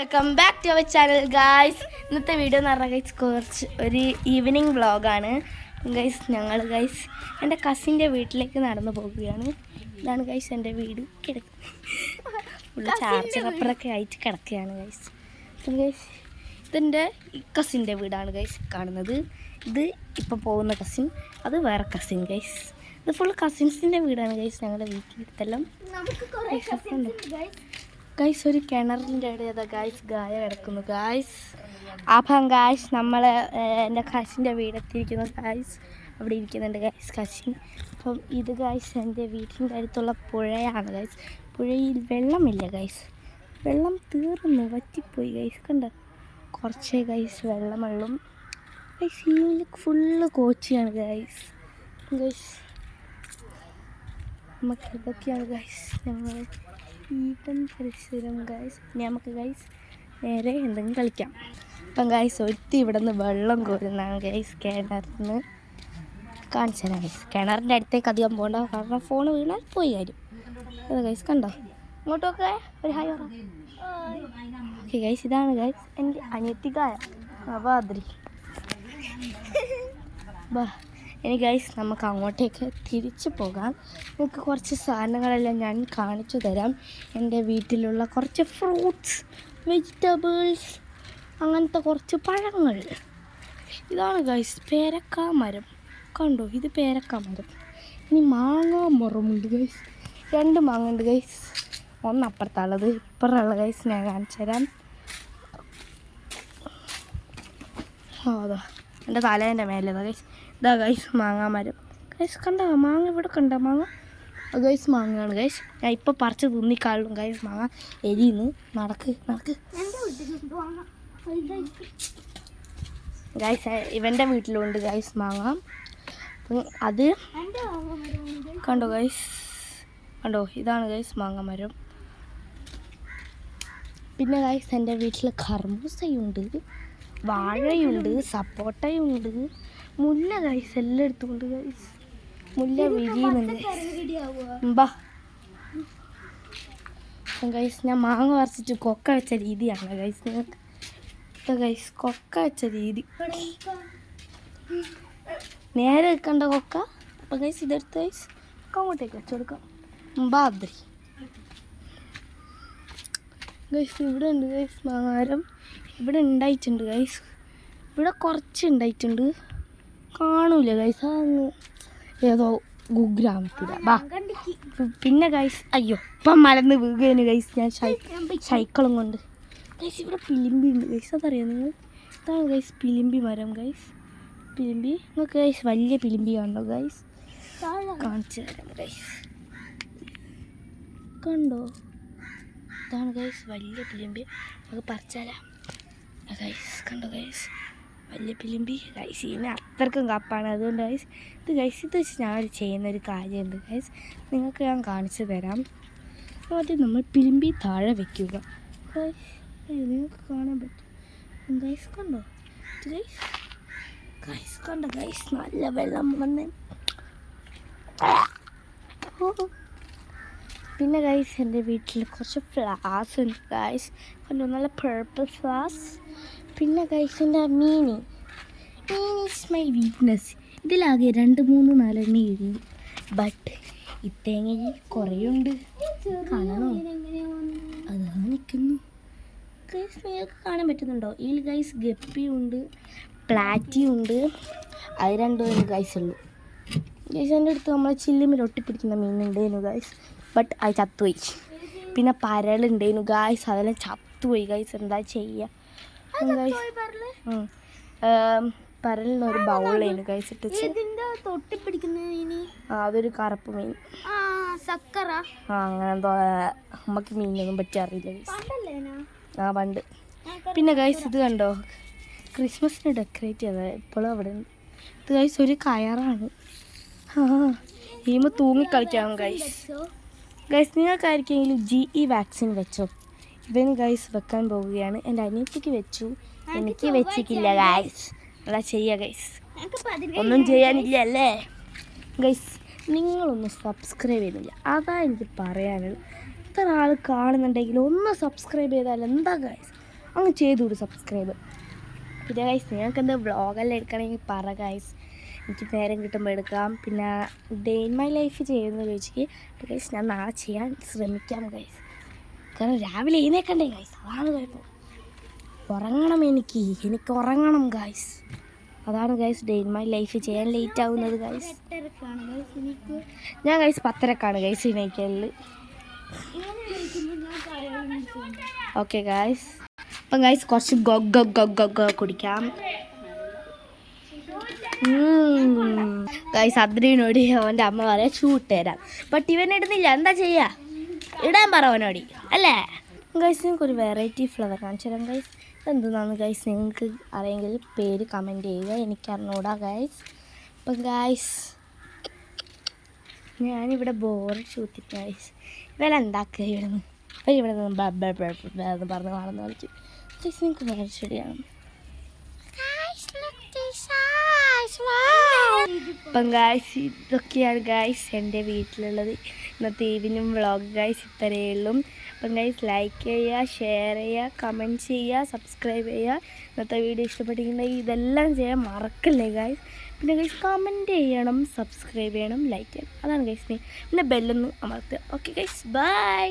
Welcome back to our channel guys. ഇന്നത്തെ video എന്ന് പറഞ്ഞാൽ ഗൈസ് കുറച്ച് ഒരു ഈവനിങ് വ്ളോഗാണ് ഗൈസ്. ഞങ്ങൾ ഗൈസ് എൻ്റെ കസിൻ്റെ വീട്ടിലേക്ക് നടന്നു പോകുകയാണ്. ഇതാണ് ഗൈസ് എൻ്റെ വീട്. ഫുള്ള് ചാർജറപ്പറൊക്കെ ആയിട്ട് കിടക്കുകയാണ് ഗൈസ്. ഗൈസ് ഇതെൻ്റെ കസിൻ്റെ വീടാണ് ഗൈസ് കാണുന്നത്. ഇത് ഇപ്പം പോകുന്ന കസിൻ, അത് വേറെ കസിൻ ഗൈസ്. ഇത് ഫുൾ കസിൻസിൻ്റെ വീടാണ് ഗൈസ്. ഞങ്ങളുടെ വീട്ടിലെടുത്തെല്ലാം ഗൈസ് ഒരു കിണറിൻ്റെ ഇടയിൽ ഗൈസ് ഗായ കിടക്കുന്നു ഗായ്സ്. അപ്പം ഗായ്സ് നമ്മൾ എൻ്റെ കസിൻ്റെ വീടെത്തിയിരിക്കുന്നു ഗായ്സ്. അവിടെ ഇരിക്കുന്നുണ്ട് ഗൈസ് കസിൻ. അപ്പം ഇത് ഗായ്സ് എൻ്റെ വീട്ടിൻ്റെ അടുത്തുള്ള പുഴയാണ് ഗൈസ്. പുഴയിൽ വെള്ളമില്ല ഗൈസ്, വെള്ളം തീർന്നു, വറ്റിപ്പോയി ഗൈസ്. കണ്ട കുറച്ചേ ഗൈസ് വെള്ളമുള്ളും ഗൈസ്. ഈ ഫുള്ള് കോച്ചിയാണ് ഗൈസ്. ഗൈസ് നമുക്ക് ഇതൊക്കെയാണ് ഗൈസ് ഞങ്ങൾ ഈവൻ പരിസരം ഗൈസ്. ഇനി നമുക്ക് ഗൈസ് നേരെ എന്തെങ്കിലും കളിക്കാം. അപ്പം ഗൈസ് ഒരുത്തി ഇവിടെ നിന്ന് വെള്ളം കോരുന്നതാണ് ഗൈസ് കിണറിന്. കാണിച്ചു തരാം ഗൈസ്. കിണറിൻ്റെ അടുത്തേക്ക് അധികം പോകണ്ട, കാരണം ഫോൺ വീണാൽ പോയി കാര്യം. അതെ ഗൈസ് കണ്ടോ, ഇങ്ങോട്ടൊക്കെ ഒരു ഹായ് പറ. ഓക്കെ ഗൈസ് ഇതാണ് ഗൈസ് എൻ്റെ അനിയത്തിക്കായ അവാദ്രി. ബാ ഇനി ഗൈസ് നമുക്ക് അങ്ങോട്ടേക്ക് തിരിച്ചു പോകാം. നിങ്ങൾക്ക് കുറച്ച് സാധനങ്ങളെല്ലാം ഞാൻ കാണിച്ചു തരാം. എൻ്റെ വീട്ടിലുള്ള കുറച്ച് ഫ്രൂട്ട്സ്, വെജിറ്റബിൾസ്, അങ്ങനത്തെ കുറച്ച് പഴങ്ങൾ. ഇതാണ് ഗൈസ് പേരക്ക മരം. കണ്ടോ, ഇത് പേരക്ക മരം. ഇനി മാങ്ങ മരമുണ്ട് ഗൈസ്. 2 മാങ്ങ ഉണ്ട് ഗൈസ്. ഒന്ന് അപ്പുറത്തുള്ളത്, ഇപ്പുറമുള്ള ഗൈസ് ഞാൻ കാണിച്ചു തരാം. അതാ എൻ്റെ തലേൻ്റെ മേലേതാ ഗൈസ്. ഇതാ ഗൈസ് മാങ്ങ മരം ഗൈസ്. കണ്ട മാങ്ങ ഇവിടെ കണ്ട മാങ്ങ ഗൈസ് മാങ്ങയാണ് ഗൈസ്. ഞാൻ ഇപ്പോൾ പറിച്ച് തിന്നിക്കാളും ഗൈസ് മാങ്ങ എരിയുന്നു. നടക്ക് ഗൈസ്. ഇവൻ്റെ വീട്ടിലുണ്ട് ഗൈസ് മാങ്ങ. അത് കണ്ടോ ഗൈസ്, കണ്ടോ ഇതാണ് ഗൈസ് മാങ്ങ മരം. പിന്നെ ഗൈസ് എൻ്റെ വീട്ടിൽ കർമ്മൂസയുണ്ട്, വാഴയുണ്ട്, സപ്പോട്ടയുണ്ട്, മുല്ല ഗൈസ് എല്ലായിടത്തും ഉണ്ട് ഗൈസ്. മുല്ല വിരിയുന്നുണ്ട് ബാ ഗൈസ്. ഞാൻ മാങ്ങ പറിച്ചിട്ട് കൊക്ക വെച്ച രീതിയാണ് ഗൈസ് നിങ്ങൾക്ക്. ഗൈസ് കൊക്ക വെച്ച രീതി നേരെ വെക്കണ്ട കൊക്ക. അപ്പം ഗൈസ് ഇതെടുത്ത് ഗൈസ് അങ്ങോട്ടേക്ക് വെച്ച് കൊടുക്കാം. ബാദ്രി ഗൈസ് ഇവിടെ ഉണ്ട് ഗൈസ് മാങ്ങാരം. ഇവിടെ ഉണ്ടായിട്ടുണ്ട് ഗൈസ്, ഇവിടെ കുറച്ച് ഉണ്ടായിട്ടുണ്ട്, കാണൂല ഗൈസ്. അതങ്ങ് ഏതോ കുഗ്രാമത്തില ബാ. പിന്നെ ഗൈസ് അയ്യോ ഇപ്പം മലന്ന് വീഴുകയാണ് ഗൈസ് ഞാൻ സൈക്കിളും കൊണ്ട് ഗൈസ്. ഇവിടെ പിലിമ്പി ഉണ്ട് ഗൈസ്, അതറിയാം നിങ്ങൾ? ഇതാണ് ഗൈസ് പിലിമ്പി മരം ഗൈസ്. പിലിമ്പി നിങ്ങൾക്ക് ഗൈസ് വലിയ പിലിമ്പി കണ്ടോ ഗൈസ്? കാണിച്ചു തരാം ഗൈസ്. കണ്ടോ, ഇതാണ് ഗൈസ് വലിയ പിലിമ്പി. നമുക്ക് പറിച്ചാലാ ഗൈസ്. കണ്ടോ ഗൈസ് വലിയ പിലിമ്പി ഗൈസ്. ഇതിന് അത്രക്കും കപ്പാണ്. അതുകൊണ്ട് ഗൈസ് ഇത് ഗൈസ് ഇത് വെച്ച് ഞാൻ ചെയ്യുന്നൊരു കാര്യമുണ്ട് ഗൈസ്, നിങ്ങൾക്ക് ഞാൻ കാണിച്ചു തരാം. ആദ്യം നമ്മൾ പിലിമ്പി താഴെ വയ്ക്കുക ഗൈസ്. നിങ്ങൾക്ക് കാണാൻ പറ്റും ഗൈസ്. കണ്ടോ ഗൈസ്, ഗൈസ് കണ്ടോ ഗൈസ് നല്ല വെള്ളം വന്ന്. പിന്നെ ഗൈസ് എൻ്റെ വീട്ടിൽ കുറച്ച് ഫ്ലവേഴ്സ് ഉണ്ട് ഗൈസ്. കണ്ടോ നല്ല പേർപ്പിൾ ഫ്ലവേഴ്സ്. പിന്നെ ഗൈസ് എൻ്റെ മീൻ ഈസ് മൈ വീക്ക്നെസ്. ഇതിലാകെ 2, 3, 4 എണ്ണ ഇടുന്നു. ബട്ട് ഈ തേങ്ങയിൽ കുറേയുണ്ട്, കാണണോ? അതാ നിൽക്കുന്നു ഗൈസ്. നിങ്ങൾക്ക് കാണാൻ പറ്റുന്നുണ്ടോ? ഇതിൽ ഗൈസ് ഗപ്പിയുണ്ട്, പ്ലാറ്റിയുണ്ട്. അത് 2 ഗൈസ് ഉള്ളൂ ഗൈസ്. എൻ്റെ അടുത്ത് നമ്മളെ ചില്ലിമിൽ ഒട്ടിപ്പിടിക്കുന്ന മീനുണ്ടായിരുന്നു ഗൈസ്, ബട്ട് അത് ചത്തുപോയി. പിന്നെ പരലുണ്ടായിരുന്നു ഗൈസ്, അതെല്ലാം ചത്തുപോയി ഗൈസ്. എന്താ ചെയ്യുക ഗൈസ്? പരലിനൊരു ബൗളായിരുന്നു ഗൈസ് ഇട്ടിച്ച്. അതൊരു കറുപ്പ് മീൻ. അങ്ങനെ എന്തോ നമുക്ക് മീനൊന്നും പറ്റി അറിയില്ല ഗൈസ്. പണ്ട്. പിന്നെ ഗൈസ് ഇത് കണ്ടോ, ക്രിസ്മസിന് ഡെക്കറേറ്റ് ചെയ്തത് ഇപ്പോഴും അവിടെ ഉണ്ട്. ഇത് ഗൈസ് ഒരു കയറാണ്. ഈമ തൂങ്ങിക്കളിക്കാം ഗൈസ്. ഗൈസ് നിങ്ങൾക്കായിരിക്കെങ്കിലും GE വാക്സിൻ വെച്ചോ? ഇവന് ഗൈസ് വെക്കാൻ പോവുകയാണ്. എൻ്റെ അനിയത്തിക്ക് വെച്ചു, എനിക്ക് വെച്ചിട്ടില്ല ഗൈസ്. അതാ ചെയ്യുക ഗൈസ്, ഒന്നും ചെയ്യാനില്ല അല്ലേ ഗൈസ്? നിങ്ങളൊന്നും സബ്സ്ക്രൈബ് ചെയ്യുന്നില്ല, അതാ എനിക്ക് പറയാനുള്ളത്. ഇത്ര ആൾ കാണുന്നുണ്ടെങ്കിൽ ഒന്ന് സബ്സ്ക്രൈബ് ചെയ്താൽ എന്താ ഗൈസ്? അങ്ങ് ചെയ്തുകൂടി സബ്സ്ക്രൈബ്. പിന്നെ ഗൈസ് നിങ്ങൾക്ക് എന്താ വ്ളോഗെല്ലാം എടുക്കണമെങ്കിൽ പറ ഗൈസ്, എനിക്ക് നേരം കിട്ടുമ്പോൾ എടുക്കാം. പിന്നെ ഡേ ഇൻ മൈ ലൈഫ് ചെയ്യുമെന്ന് ചോദിച്ചിട്ട് ഗൈസ് ഞാൻ നാളെ ചെയ്യാൻ ശ്രമിക്കാം ഗൈസ്. കാരണം രാവിലെ എഴുന്നേക്കണ്ടേ ഗൈസ്, അതാണ് കുഴപ്പം. ഉറങ്ങണം, എനിക്ക് ഉറങ്ങണം ഗൈസ്. അതാണ് guys day in my life ചെയ്യാൻ ലേറ്റ് ആവുന്നത് ഗൈസ്. ഞാൻ ഗൈസ് 10:30 ഗൈസ് എണീക്കല്. ഓക്കെ ഗൈസ്, അപ്പം ഗൈസ് കുറച്ച് ഗൊ കുടിക്കാം. ഗൈസ് അദ്രീനോട് അവൻ്റെ അമ്മ പറയാം ഷൂട്ട് തരാം, ബട്ട് ഇവൻ ഇടുന്നില്ല. എന്താ ചെയ്യുക, ഇടാൻ പറ അവനോടി അല്ലേ. ഗൈസ് നിങ്ങൾക്ക് ഒരു വെറൈറ്റി ഫ്ലവർ കാണിച്ചു തരാം ഗൈസ്. എന്തെന്നാണ് ഗൈസ് നിങ്ങൾക്ക് അറിയെങ്കിൽ പേര് കമൻറ്റ് ചെയ്യുക, എനിക്കറിഞ്ഞൂടാ ഗൈസ്. അപ്പം ഗൈസ് ഞാനിവിടെ ബോറ് ഷൂട്ടിട്ട് ഗൈസ് ഇവരെന്താക്കുക ഇവിടുന്ന്, അപ്പം ഇവിടെ നിന്ന് പറഞ്ഞ് വളർന്ന് കളിച്ചു ഗൈസ്. നിങ്ങൾക്ക് വേറെ ചെടിയാണ്. അപ്പം ഗൈസ് ഇതൊക്കെയാണ് ഗൈസ് എൻ്റെ വീട്ടിലുള്ളത്. ഇന്നത്തെ ഈവനിങ് വ്ളോഗ് ഗൈസ് ഇത്രയേ ഉള്ളൂ. അപ്പം ഗൈസ് ലൈക്ക് ചെയ്യുക, ഷെയർ ചെയ്യുക, കമൻറ്റ് ചെയ്യുക, സബ്സ്ക്രൈബ് ചെയ്യുക. ഇന്നത്തെ വീഡിയോ ഇഷ്ടപ്പെട്ടിട്ടുണ്ടെങ്കിൽ ഇതെല്ലാം ചെയ്യാൻ മറക്കല്ലേ ഗൈസ്. പിന്നെ ഗൈസ് കമൻറ്റ് ചെയ്യണം, സബ്സ്ക്രൈബ് ചെയ്യണം, ലൈക്ക് ചെയ്യണം. അതാണ് ഗൈസ്. പിന്നെ ബെല്ലൊന്ന് അമർത്തുക. Okay guys, by.